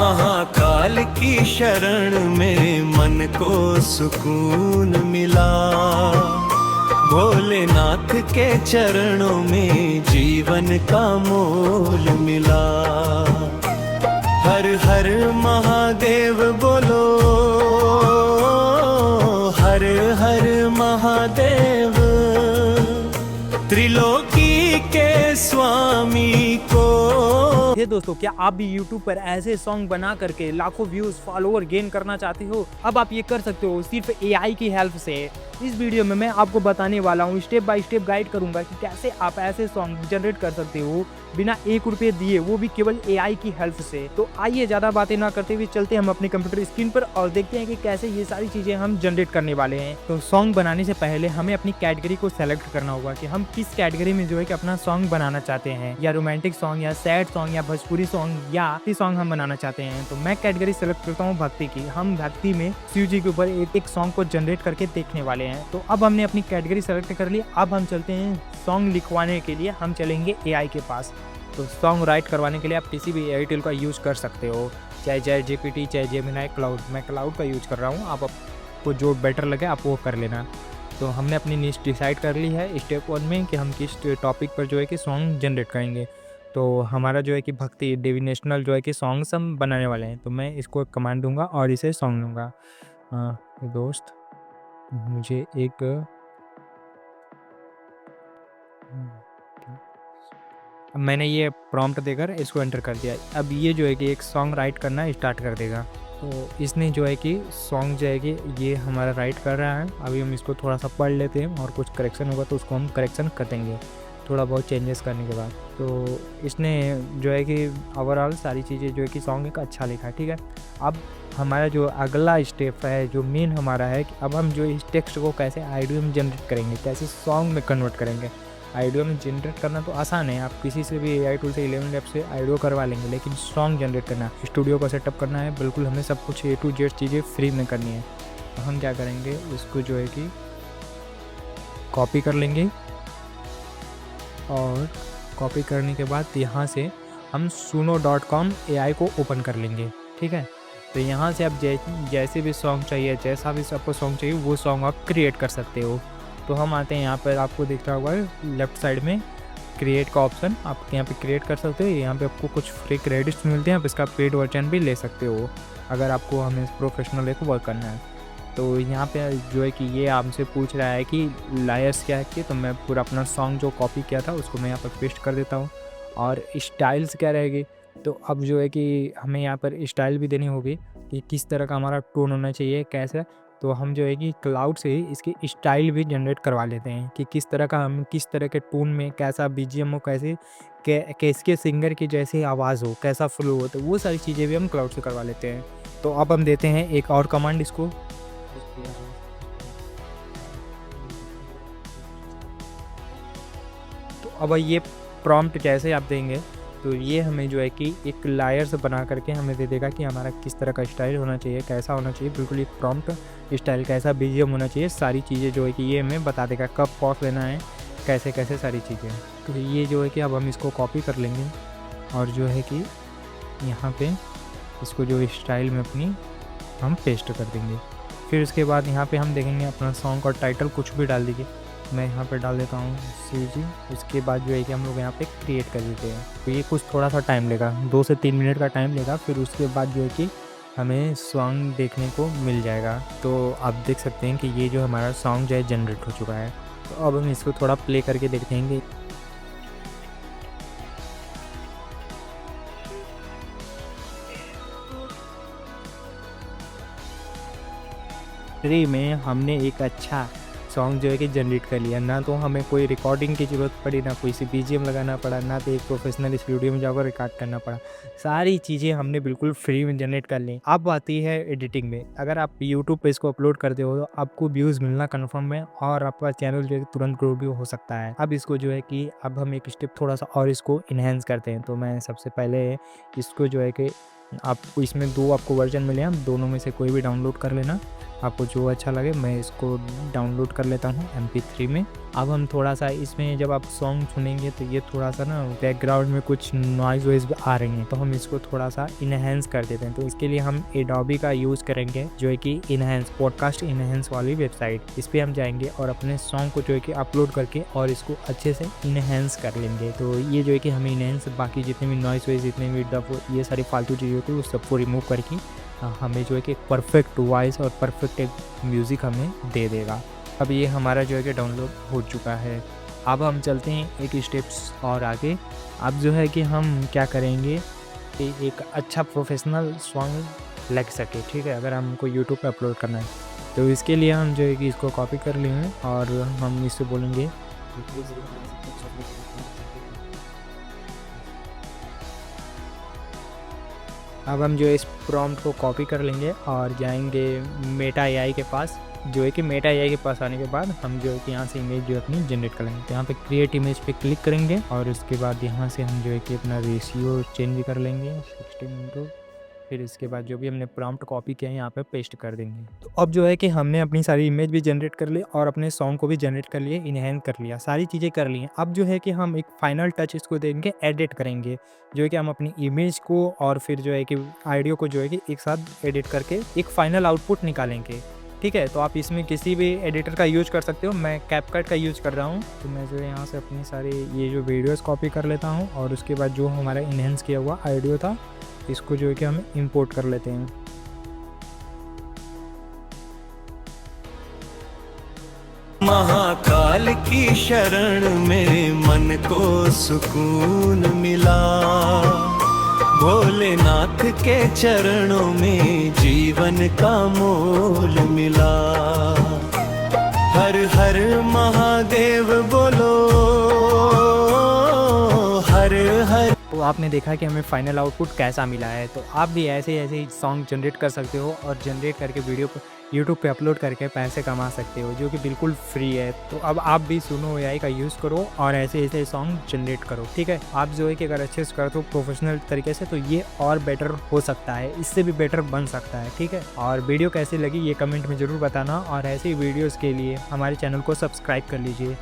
महाकाल की शरण में मन को सुकून मिला, भोलेनाथ के चरणों में जीवन का मोल मिला। हर हर महादेव बोलो, हर हर महादेव, त्रिलोकी के स्वामी को। ये दोस्तों, क्या आप भी YouTube पर ऐसे सॉन्ग बना करके लाखों व्यूज फॉलोअर गेन करना चाहते हो? अब आप ये कर सकते हो सिर्फ AI की हेल्प से। इस वीडियो में मैं आपको बताने वाला हूँ, स्टेप बाय स्टेप गाइड करूंगा कि कैसे आप ऐसे सॉन्ग जनरेट कर सकते हो बिना 1 रुपये दिए, वो भी केवल AI की हेल्प से। तो आइए ज्यादा बातें ना करते हुए चलते हम अपने कंप्यूटर स्क्रीन पर और देखते हैं कि कैसे ये सारी चीजें हम जनरेट करने वाले हैं। तो सॉन्ग बनाने से पहले हमें अपनी कैटेगरी को सेलेक्ट करना होगा कि हम किस कैटेगरी में जो है कि अपना सॉन्ग बनाना चाहते हैं, या रोमांटिक सॉन्ग, या सैड सॉन्ग, या भोजपुरी सॉन्ग, या सॉन्ग हम बनाना चाहते हैं। तो मैं कैटेगरी सेलेक्ट करता हूँ भक्ति की। हम भक्ति में शिव जी के ऊपर एक सॉन्ग को जनरेट करके देखने वाले हैं। तो अब हमने अपनी कैटेगरी सेलेक्ट कर ली। अब हम चलते हैं सॉन्ग लिखवाने के लिए, हम चलेंगे AI के पास। तो सॉन्ग राइट करवाने के लिए आप किसी भी AI टूल का यूज़ कर सकते हो, चाहे ChatGPT, चाहे जेमिनी, क्लाउड। मैं क्लाउड का यूज़ कर रहा हूँ, आपको जो बेटर लगे आप वो कर लेना। तो हमने अपनी नीश डिसाइड कर ली है स्टेप 1 में कि हम किस टॉपिक पर जो है कि सॉन्ग जनरेट करेंगे। तो हमारा जो है कि भक्ति डिविनेशनल जो है कि सॉन्ग्स हम बनाने वाले हैं। तो मैं इसको कमांड दूंगा और इसे सॉन्ग दूंगा। दोस्त मुझे एक अब मैंने ये प्रॉम्प्ट देकर इसको एंटर कर दिया। अब ये जो है कि एक सॉन्ग राइट करना स्टार्ट कर देगा। तो इसने जो है कि सॉन्ग जो है कि ये हमारा राइट कर रहा है। अभी हम इसको थोड़ा सा पढ़ लेते हैं और कुछ करेक्शन होगा तो उसको हम करेक्शन कर देंगे थोड़ा बहुत चेंजेस करने के बाद। तो इसने जो है कि ओवरऑल सारी चीज़ें जो है कि सॉन्ग एक अच्छा लिखा है, ठीक है। अब हमारा जो अगला स्टेप है, जो मेन हमारा है कि अब हम जो इस टेक्स्ट को कैसे आइडियो में जनरेट करेंगे, कैसे सॉन्ग में कन्वर्ट करेंगे। आइडियो में जनरेट करना तो आसान है, आप किसी से भी AI टूल से 11 लैब से आइडियो करवा लेंगे, लेकिन सॉन्ग जनरेट करना, स्टूडियो का सेटअप करना है, बिल्कुल हमें सब कुछ A to Z चीज़ें फ्री में करनी है। तो हम क्या करेंगे, इसको जो है कि कॉपी कर लेंगे और कॉपी करने के बाद यहाँ से हम suno.com AI को ओपन कर लेंगे, ठीक है। तो यहाँ से आप जैसे भी सॉन्ग चाहिए, जैसा भी आपको सॉन्ग चाहिए वो सॉन्ग आप क्रिएट कर सकते हो। तो हम आते हैं यहाँ पर, आपको दिख रहा होगा लेफ्ट साइड में क्रिएट का ऑप्शन, आप यहाँ पे क्रिएट कर सकते हो। यहाँ पे आपको कुछ फ्री क्रेडिट्स मिलते हैं, आप इसका पेड वर्जन भी ले सकते हो अगर आपको हमें प्रोफेशनल एक वर्क करना है। तो यहाँ पे जो है कि ये आपसे पूछ रहा है कि लायर्स क्या है कि, तो मैं पूरा अपना सॉन्ग जो कॉपी किया था उसको मैं यहाँ पर पेस्ट कर देता हूँ। और स्टाइल्स क्या रहेगी, तो अब जो है कि हमें यहाँ पर स्टाइल भी देनी होगी कि किस तरह का हमारा टोन होना चाहिए, कैसे। तो हम जो है कि क्लाउड से ही इसकी स्टाइल भी जनरेट करवा लेते हैं कि किस तरह का, हम किस तरह के टोन में, कैसा BGM हो, कैसे किसके सिंगर की जैसी आवाज़ हो, कैसा फ्लो हो, तो वो सारी चीज़ें भी हम क्लाउड से करवा लेते हैं। तो अब हम देते हैं एक और कमांड इसको। तो अब ये प्रॉम्प्ट जैसे आप देंगे तो ये हमें जो है कि एक लायर्स बना करके हमें दे देगा कि हमारा किस तरह का स्टाइल होना चाहिए, कैसा होना चाहिए, बिल्कुल एक प्रॉम्प्ट स्टाइल, कैसा BGM होना चाहिए, सारी चीज़ें जो है कि ये हमें बता देगा, कब पॉज लेना है, कैसे कैसे सारी चीज़ें। तो ये जो है कि अब हम इसको कॉपी कर लेंगे और जो है कि यहाँ पे इसको जो स्टाइल में अपनी हम पेस्ट कर देंगे। फिर उसके बाद यहाँ पे हम देखेंगे अपना सॉन्ग का टाइटल कुछ भी डाल दीजिए। मैं यहाँ पे डाल देता हूँ शिव जी। उसके बाद जो है कि हम लोग यहाँ पे क्रिएट कर देते हैं। तो ये कुछ थोड़ा सा टाइम लेगा, 2 से 3 मिनट का टाइम लेगा। फिर उसके बाद जो है कि हमें सॉन्ग देखने को मिल जाएगा। तो आप देख सकते हैं कि ये जो हमारा सॉन्ग जो है जनरेट हो चुका है। तो अब हम इसको थोड़ा प्ले करके देखते हैं कि फ्री में हमने एक अच्छा सॉन्ग जो है कि जनरेट कर लिया। ना तो हमें कोई रिकॉर्डिंग की ज़रूरत पड़ी, ना कोई सी BGM लगाना पड़ा, ना तो एक प्रोफेशनल स्टूडियो में जाकर रिकॉर्ड करना पड़ा। सारी चीज़ें हमने बिल्कुल फ्री में जनरेट कर ली। अब आती है एडिटिंग में। अगर आप यूट्यूब पे इसको अपलोड करते हो तो आपको व्यूज़ मिलना कन्फर्म है और आपका चैनल जो है तुरंत ग्रो भी हो सकता है। अब इसको जो है कि अब हम एक स्टेप थोड़ा सा और इसको इन्हेंस करते हैं। तो मैं सबसे पहले इसको जो है कि आपको इसमें 2 आपको वर्जन मिले हैं, दोनों में से कोई भी डाउनलोड कर लेना। आपको जो अच्छा लगे। मैं इसको डाउनलोड कर लेता हूँ MP3 में। अब हम थोड़ा सा इसमें जब आप सॉन्ग सुनेंगे तो ये थोड़ा सा ना बैकग्राउंड में कुछ नॉइज़ वॉइस आ रही हैं, तो हम इसको थोड़ा सा इनहेंस कर देते हैं। तो इसके लिए हम एडोबी का यूज़ करेंगे, जो है कि इनहेंस पॉडकास्ट इनहेंस वाली वेबसाइट। इस पर हम जाएंगे और अपने सॉन्ग को जो है कि अपलोड करके और इसको अच्छे से इनहेंस कर लेंगे। तो ये जो है कि हमें इनहेंस बाकी जितने भी नॉइज़ वॉइस, जितने भी डब, ये सारी फालतू चीज़ें होती है उस सबको रिमूव करके हमें जो है कि परफेक्ट वॉइस और परफेक्ट एक म्यूज़िक हमें दे देगा। अब ये हमारा जो है कि डाउनलोड हो चुका है। अब हम चलते हैं एक स्टेप्स और आगे। अब जो है कि हम क्या करेंगे कि एक अच्छा प्रोफेशनल सॉन्ग लग सके, ठीक है, अगर हमको यूट्यूब पे अपलोड करना है। तो इसके लिए हम जो है कि इसको कॉपी कर लिए हैं और हम इससे बोलेंगे अब हम जो है इस प्रॉम्प्ट को कॉपी कर लेंगे और जाएंगे मेटा AI के पास। जो है कि मेटा AI के पास आने के बाद हम जो है कि यहाँ से इमेज जो अपनी जनरेट कर लेंगे। तो यहाँ पे क्रिएट इमेज पे क्लिक करेंगे और उसके बाद यहाँ से हम जो है कि अपना रेशियो चेंज कर लेंगे 16:। फिर इसके बाद जो भी हमने प्रॉम्प्ट कॉपी किया है यहाँ पे पेस्ट कर देंगे। तो अब जो है कि हमने अपनी सारी इमेज भी जनरेट कर ली और अपने सॉन्ग को भी जनरेट कर लिए, इनहेंस कर लिया, सारी चीज़ें कर ली हैं। अब जो है कि हम एक फाइनल टच इसको देंगे, एडिट करेंगे। जो है कि हम अपनी इमेज को और फिर जो है कि ऑडियो को जो है कि एक साथ एडिट करके एक फाइनल आउटपुट निकालेंगे, ठीक है। तो आप इसमें किसी भी एडिटर का यूज कर सकते हो। मैं कैपकट का यूज कर रहा हूँ। तो मैं जो है यहाँ से अपनी सारी ये जो वीडियोस कॉपी कर लेता हूँ और उसके बाद जो हमारा इनहेंस किया हुआ ऑडियो था इसको जो है कि हम इंपोर्ट कर लेते हैं। महाकाल की शरण में मन को सुकून मिला, भोलेनाथ के चरणों में जीवन का मोल मिला। हर हर महादेव बोलो, हर हर। तो आपने देखा कि हमें फाइनल आउटपुट कैसा मिला है। तो आप भी ऐसे ही सॉन्ग जनरेट कर सकते हो और जनरेट करके वीडियो पर यूट्यूब पे अपलोड करके पैसे कमा सकते हो, जो कि बिल्कुल फ्री है। तो अब आप भी सुनो AI का यूज़ करो और ऐसे सॉन्ग जनरेट करो, ठीक है। आप जो है कि अगर अच्छे से करते हो प्रोफेशनल तरीके से तो ये और बेटर हो सकता है, इससे भी बेटर बन सकता है, ठीक है। और वीडियो कैसी लगी ये कमेंट में ज़रूर बताना और ऐसे ही वीडियोज़ के लिए हमारे चैनल को सब्सक्राइब कर लीजिए।